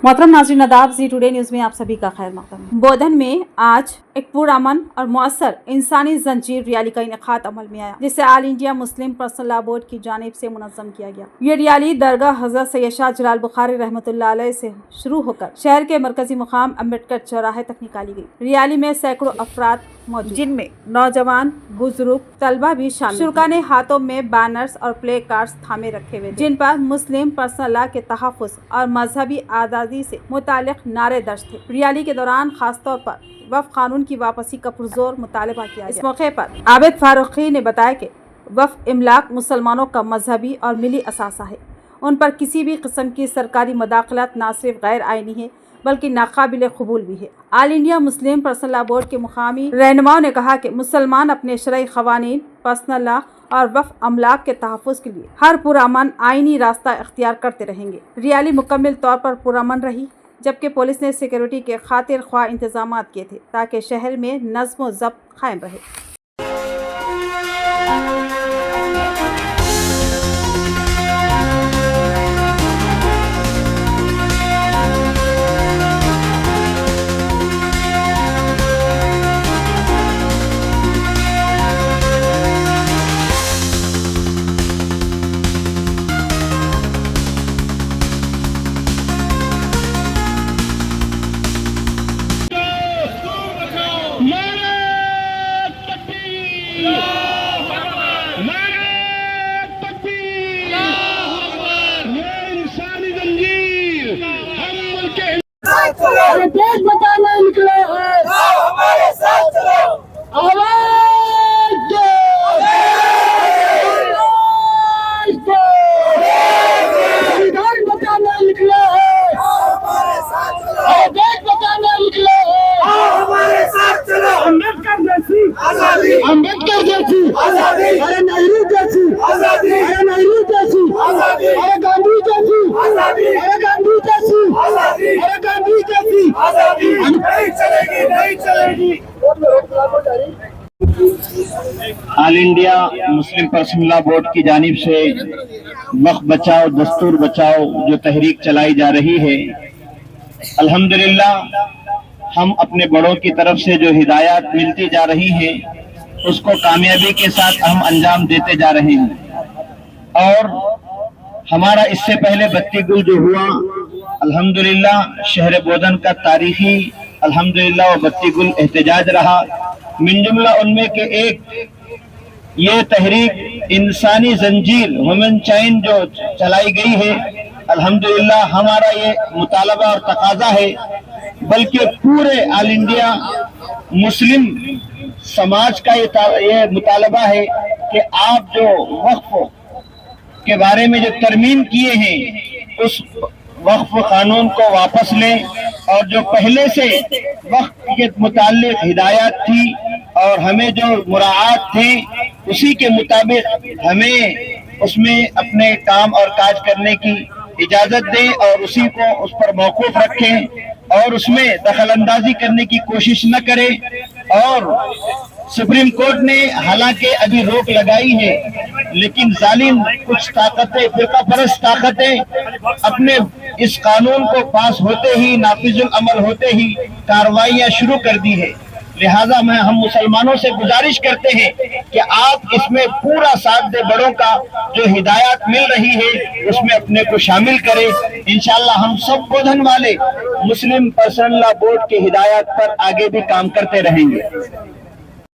मोहतरम नाज़रीन आदाब, जी टुडे न्यूज़ में आप सभी का खैर मक़दम है। बोधन में आज एक पुरअमन और मौसर इंसानी जंजीर रैली का इनेकाद अमल में आया, जिसे all India Muslim personal law board की जानिब से मुनज़्ज़म किया गया। ये रैली दरगाह हज़रत सैयद शाह जलाल बुखारी रहमतुल्लाह अलैह से शुरू होकर शहर के मरकजी मुकाम अम्बेडकर चौराहे तक निकाली गई। रैली में सैकड़ों अफराद मौजूद, जिनमें नौजवान, बुजुर्ग, तलबा भी शामिल। शुरका ने हाथों में बैनर्स और प्ले कार्ड्स थामे रखे हुए, जिन पर मुस्लिम पर्सनल लॉ के तहफ़्फ़ुज़ और मजहबी आज़ादी से मुतालिक नारे दर्ज थे। रैली के दौरान खासतौर पर वफ़ कानून की वापसी का पुरजोर मुतालबा किया गया। इस मौके पर आबिद फारूकी ने बताया कि वफ़ इमलाक मुसलमानों का मजहबी और मिली असासा है। उन पर किसी भी किस्म की सरकारी मदाखलत न सिर्फ गैर आइनी है बल्कि नाकाबिल कबूल भी है। All India Muslim personal law board के मुकामी रहनुमाओं ने कहा कि मुसलमान अपने शरई क़वानीन, पर्सनल लॉ और वफ़ अमलाक के तहफ़्फ़ुज़ के लिए हर पुरअमन आइनी रास्ता इख्तियार करते रहेंगे। रैली मुकम्मल तौर पर पुरअमन रही, जबकि पुलिस ने सिक्योरिटी के खातिर ख्वाह इंतजाम किए थे ताकि शहर में नज़्म व ज़ब्त कायम रहे। देश बचाने निकले हैं, हमारे साथ चलो, आवाज दो, संविधान बचाने निकले हैं, हमारे साथ चलो, देश बचाने निकले हैं, हमारे साथ चलो, अम्बेडकर जैसी आजादी, अम्बेडकर जैसी आजादी, अरे नेहरू जैसी आजादी, अरे नेहरू जैसी आजादी, अरे गांधी जैसी आजादी, अरे गांधी जैसी आजादी, अरे गांधी जैसी आजादी नहीं चलेगी, नहीं चलेगी। All India Muslim personal law board की जानिब से वक्फ बचाओ दस्तूर बचाओ जो तहरीक चलाई जा रही है, अल्हम्दुलिल्लाह हम अपने बड़ों की तरफ से जो हिदायत मिलती जा रही है उसको कामयाबी के साथ हम अंजाम देते जा रहे हैं। और हमारा इससे पहले बत्ती गुल जो हुआ, अल्हम्दुलिल्लाह शहर बोधन का तारीखी अल्हम्दुलिल्लाह वो बत्ती गुल एहतजाज रहा। मिन जुमला उनमें के एक ये तहरीक इंसानी जंजीर ह्यूमन चैन जो चलाई गई है, अल्हम्दुलिल्लाह हमारा ये मुतालबा और तकाजा है, बल्कि पूरे ऑल इंडिया मुस्लिम समाज का ये मुतालबा है कि आप जो वक्फ के बारे में जो तरमीम किए हैं उस वक्फ कानून को वापस लें, और जो पहले से वक्फ के मुताल्लिक हिदायत थी और हमें जो मुराआत थे उसी के मुताबिक हमें उसमें अपने काम और काज करने की इजाजत दें और उसी को उस पर मौकूफ रखें और उसमें दखल अंदाजी करने की कोशिश न करें। और सुप्रीम कोर्ट ने हालांकि अभी रोक लगाई है, लेकिन जालिम कुछ ताकतें, फिरका परस्त ताकतें अपने इस कानून को पास होते ही, नाफिजुल अमल होते ही कार्रवाइयां शुरू कर दी है। लिहाजा हम मुसलमानों से गुजारिश करते हैं कि आप इसमें पूरा साथ दे, बड़ों का जो हिदायत मिल रही है उसमें अपने को शामिल करें। इंशाअल्लाह हम सब बोधन वाले मुस्लिम पर्सनल लॉ बोर्ड की हिदायत पर आगे भी काम करते रहेंगे।